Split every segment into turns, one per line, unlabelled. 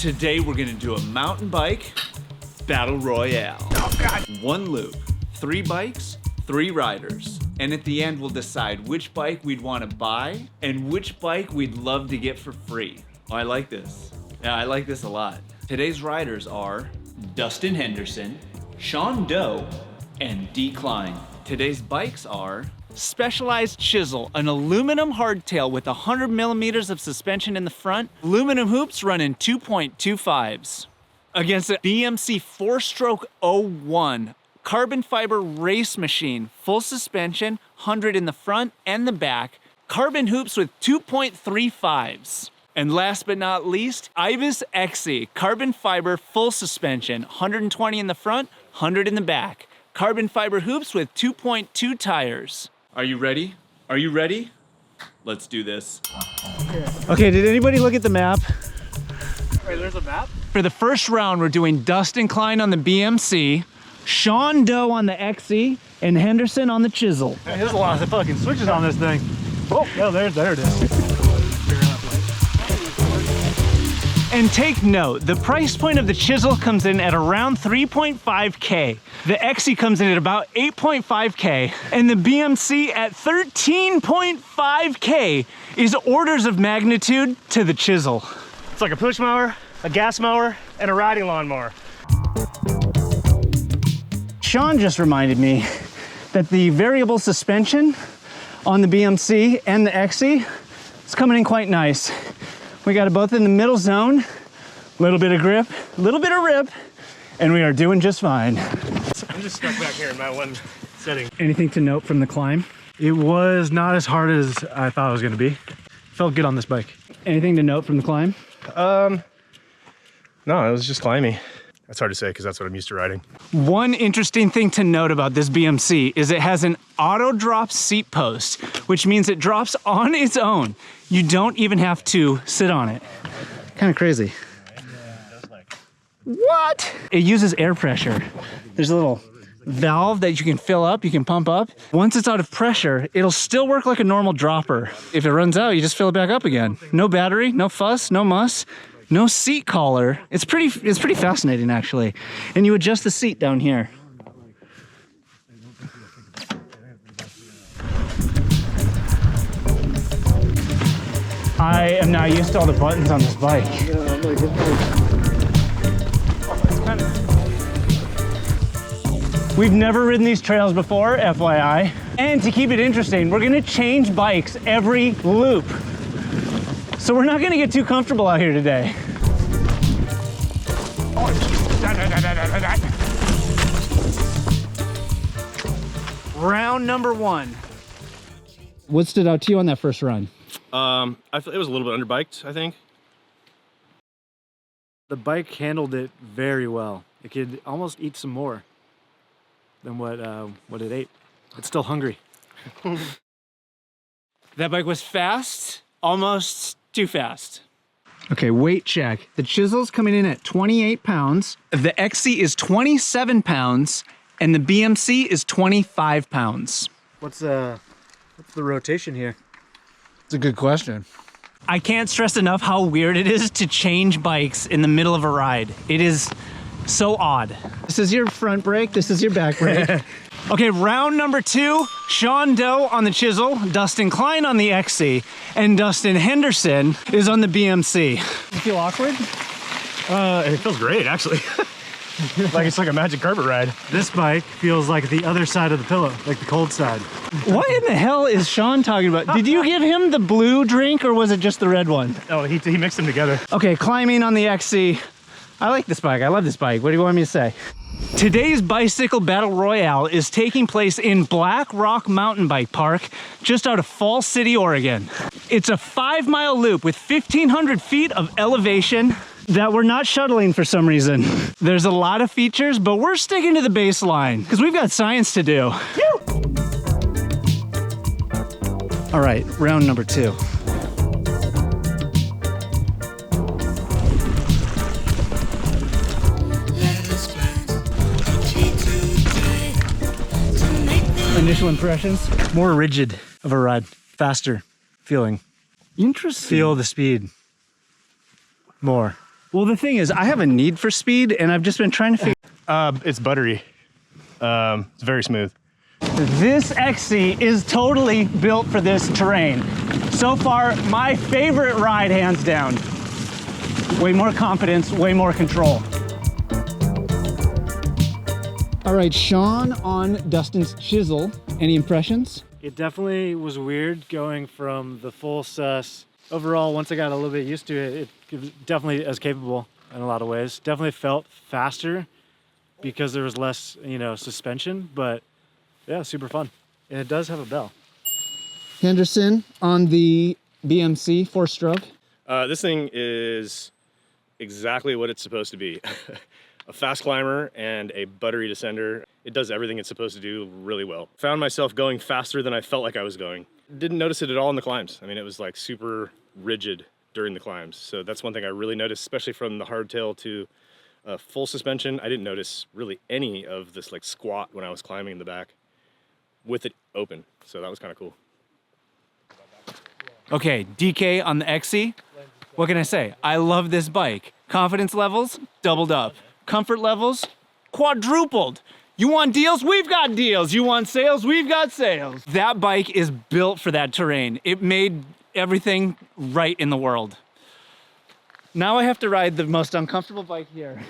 Today we're gonna do a mountain bike battle royale.
Oh God.
One loop, 3 bikes, 3 riders. And at the end we'll decide which bike we'd wanna buy and which bike we'd love to get for free. Oh, I like this. Yeah, I like this a lot. Today's riders are Dustin Henderson, Sean Doe, and Klein. Today's bikes are Specialized Chisel, an aluminum hardtail with 100 millimeters of suspension in the front, aluminum hoops running 2.25s. Against a BMC 4-stroke 01, carbon fiber race machine, full suspension, 100 in the front and the back, carbon hoops with 2.35s. And last but not least, Ibis XE, carbon fiber full suspension, 120 in the front, 100 in the back. Carbon fiber hoops with 2.2 tires. Are you ready? Are you ready? Let's do this.
Okay, did anybody look at the map?
Wait, there's a map?
For the first round, we're doing Dustin Klein on the BMC, Sean Doe on the XE, and Henderson on the Chisel.
Man, there's a lot of fucking switches on this thing. Oh, no, there it is.
And take note, the price point of the Chisel comes in at around 3.5K. The XE comes in at about 8.5K, and the BMC at 13.5K is orders of magnitude to the Chisel.
It's like a push mower, a gas mower, and a riding lawnmower.
Sean just reminded me that the variable suspension on the BMC and the XE is coming in quite nice. We got it both in the middle zone, a little bit of grip, a little bit of rip, and we are doing just fine.
I'm just stuck back here in my one setting.
Anything to note from the climb?
It was not as hard as I thought it was gonna be. Felt good on this bike.
Anything to note from the climb?
No, it was just climbing. That's hard to say because that's what I'm used to riding.
One interesting thing to note about this BMC is it has an auto drop seat post, which means it drops on its own. You don't even have to sit on it. Kind of crazy. What? It uses air pressure. There's a little valve that you can fill up, you can pump up. Once it's out of pressure, it'll still work like a normal dropper. If it runs out, you just fill it back up again. No battery, no fuss, no muss. No seat collar. It's pretty fascinating actually. And you adjust the seat down here. I am not used to all the buttons on this bike. We've never ridden these trails before, FYI. And to keep it interesting, we're gonna change bikes every loop. So we're not gonna get too comfortable out here today. Round number 1. What stood out to you on that first run?
I feel it was a little bit underbiked, I think.
The bike handled it very well. It could almost eat some more than what it ate. It's still hungry.
That bike was fast, almost too fast. Okay, weight check. The Chisel's coming in at 28 pounds. The XE is 27 pounds, and the BMC is 25 pounds.
What's the rotation here?
It's a good question. I can't stress enough how weird it is to change bikes in the middle of a ride. It is so odd. This is your front brake, this is your back brake. Okay, round number 2, Sean Doe on the Chisel, Dustin Klein on the XE, and Dustin Henderson is on the BMC. You feel awkward?
It feels great, actually. Like it's like a magic carpet ride. This bike feels like the other side of the pillow, like the cold side.
What in the hell is Sean talking about? Did you give him the blue drink or was it just the red one?
Oh, he mixed them together.
Okay, climbing on the XE. I like this bike, I love this bike. What do you want me to say? Today's bicycle battle royale is taking place in Black Rock Mountain Bike Park, just out of Falls City, Oregon. It's a 5-mile loop with 1,500 feet of elevation that we're not shuttling for some reason. There's a lot of features, but we're sticking to the baseline because we've got science to do. All right, round number 2. Initial impressions? More rigid of a ride, faster feeling. Interesting. Feel the speed more. Well, the thing is, I have a need for speed, and I've just been trying to figure.
It's buttery. It's very smooth.
This XC is totally built for this terrain. So far, my favorite ride, hands down. Way more confidence, way more control. All right, Sean on Dustin's Chisel. Any impressions?
It definitely was weird going from the full sus. Overall, once I got a little bit used to it, it was definitely as capable in a lot of ways. Definitely felt faster because there was less, you know, suspension, but yeah, super fun. And it does have a bell.
Henderson on the BMC 4-stroke.
This thing is exactly what it's supposed to be. A fast climber and a buttery descender. It does everything it's supposed to do really well. Found myself going faster than I felt like I was going. Didn't notice it at all in the climbs. I mean, it was like super rigid during the climbs. So that's one thing I really noticed, especially from the hardtail to full suspension. I didn't notice really any of this like squat when I was climbing in the back with it open. So that was kind of cool.
Okay, DK on the XC. What can I say? I love this bike. Confidence levels, doubled up. Comfort levels, quadrupled. You want deals? We've got deals. You want sales? We've got sales. That bike is built for that terrain. It made everything right in the world. Now I have to ride the most uncomfortable bike here.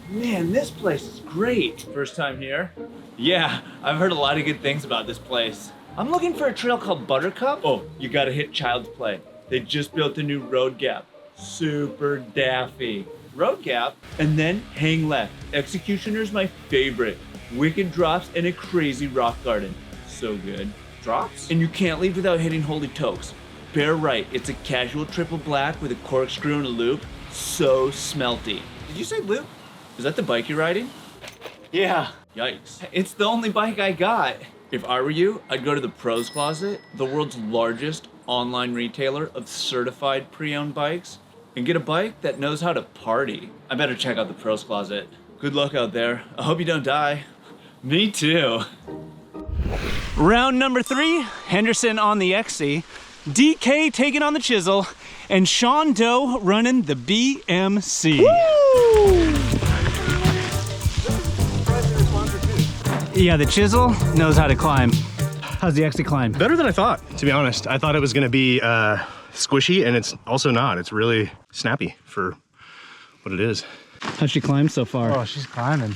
Man, this place is great.
First time here? Yeah, I've heard a lot of good things about this place. I'm looking for a trail called Buttercup. Oh, you gotta hit Child's Play. They just built a new road gap. Super daffy. Road gap, and then hang left. Executioner's my favorite. Wicked drops and a crazy rock garden. So good. Drops? And you can't leave without hitting Holy Tokes. Bear right, it's a casual triple black with a corkscrew and a loop. So smelty. Did you say loop? Is that the bike you're riding?
Yeah.
Yikes. It's the only bike I got. If I were you, I'd go to the Pros Closet, the world's largest online retailer of certified pre-owned bikes, and get a bike that knows how to party. I better check out the Pros Closet. Good luck out there. I hope you don't die. Me too.
Round number 3, Henderson on the XC, DK taking on the Chisel, and Sean Doe running the BMC. Woo! Yeah, the Chisel knows how to climb. How's the XC climb?
Better than I thought, to be honest. I thought it was gonna be squishy, and it's also not. It's really snappy for what it is.
How's she climbed so far?
Oh, she's climbing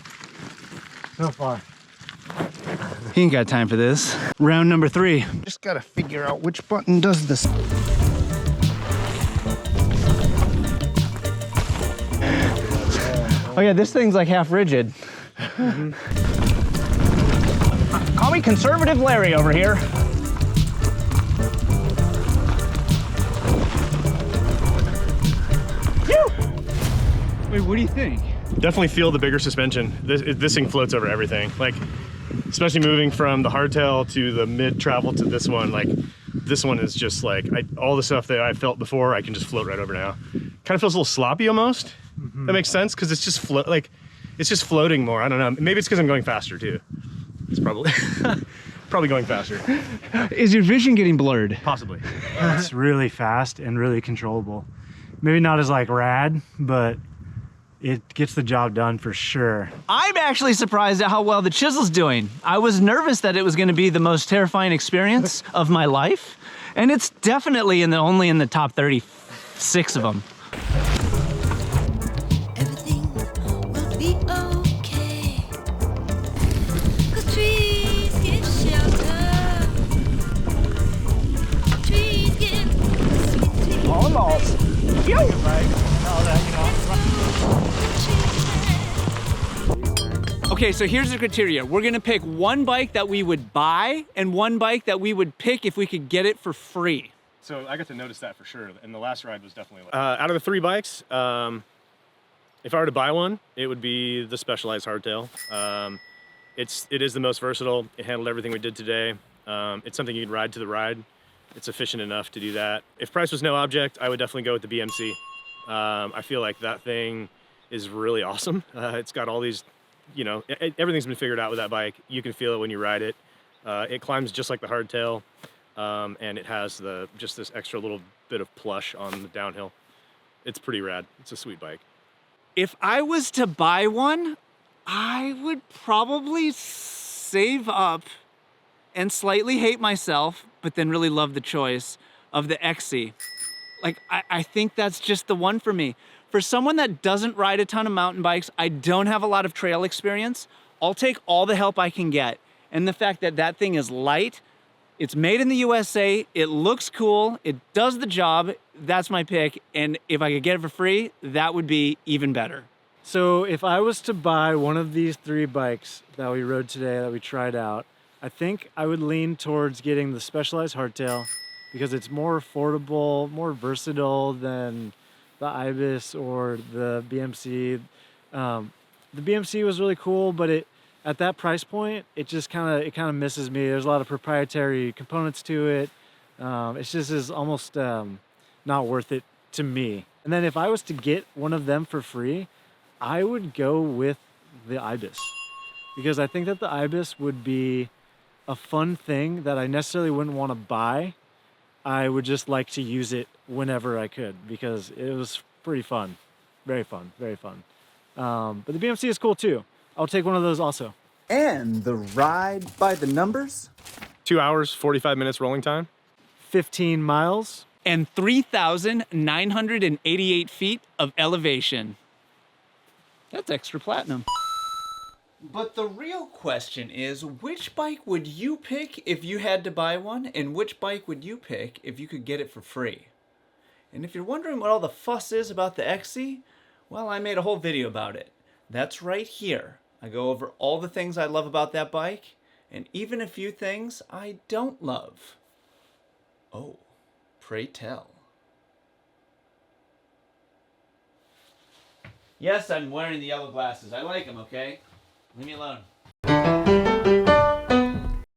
so far.
He ain't got time for this. Round number 3.
Just gotta figure out which button does this.
Oh yeah, this thing's like half rigid. Call me Conservative Larry over here. Wait, what do you think?
Definitely feel the bigger suspension. This thing floats over everything. Like, especially moving from the hardtail to the mid travel to this one. Like, this one is just like, all the stuff that I felt before, I can just float right over now. Kind of feels a little sloppy almost. That makes sense, because it's just it's just floating more. I don't know. Maybe it's because I'm going faster too. It's probably probably going faster.
Is your vision getting blurred?
Possibly.
It's really fast and really controllable. Maybe not as like rad, but it gets the job done for sure.
I'm actually surprised at how well the Chisel's doing. I was nervous that it was going to be the most terrifying experience of my life, and it's definitely only in the top 36 of them.
Everything will be okay. 'Cause trees give shelter. Trees give sweet
Almost. Okay, so here's the criteria. We're gonna pick one bike that we would buy and one bike that we would pick if we could get it for free.
So I got to notice that for sure. And the last ride was definitely like,
Out of the 3 bikes, if I were to buy one, it would be the Specialized hardtail. It is the most versatile. It handled everything we did today. It's something you can ride to the ride. It's efficient enough to do that. If price was no object, I would definitely go with the BMC. I feel like that thing is really awesome. It's got all these, you know, everything's been figured out with that bike. You can feel it when you ride it. It climbs just like the hardtail, and it has just this extra little bit of plush on the downhill. It's pretty rad. It's a sweet bike.
If I was to buy one, I would probably save up and slightly hate myself, but then really love the choice of the XC. Like, I think that's just the one for me. For someone that doesn't ride a ton of mountain bikes, I don't have a lot of trail experience, I'll take all the help I can get. And the fact that that thing is light, it's made in the USA, it looks cool, it does the job, that's my pick. And if I could get it for free, that would be even better.
So if I was to buy one of these 3 bikes that we rode today, that we tried out, I think I would lean towards getting the Specialized hardtail because it's more affordable, more versatile than the Ibis or the BMC. The BMC was really cool, but at that price point, it kind of misses me. There's a lot of proprietary components to it. It just is almost not worth it to me. And then if I was to get one of them for free, I would go with the Ibis because I think that the Ibis would be a fun thing that I necessarily wouldn't want to buy. I would just like to use it whenever I could because it was pretty fun. Very fun, very fun. But the BMC is cool too. I'll take one of those also.
And the ride by the numbers?
2 hours, 45 minutes rolling time.
15 miles.
And 3,988 feet of elevation. That's extra platinum. But the real question is, which bike would you pick if you had to buy one, and which bike would you pick if you could get it for free? And if you're wondering what all the fuss is about the XC, well, I made a whole video about it. That's right here. I go over all the things I love about that bike, and even a few things I don't love. Oh, pray tell. Yes, I'm wearing the yellow glasses. I like them, okay? Leave me alone.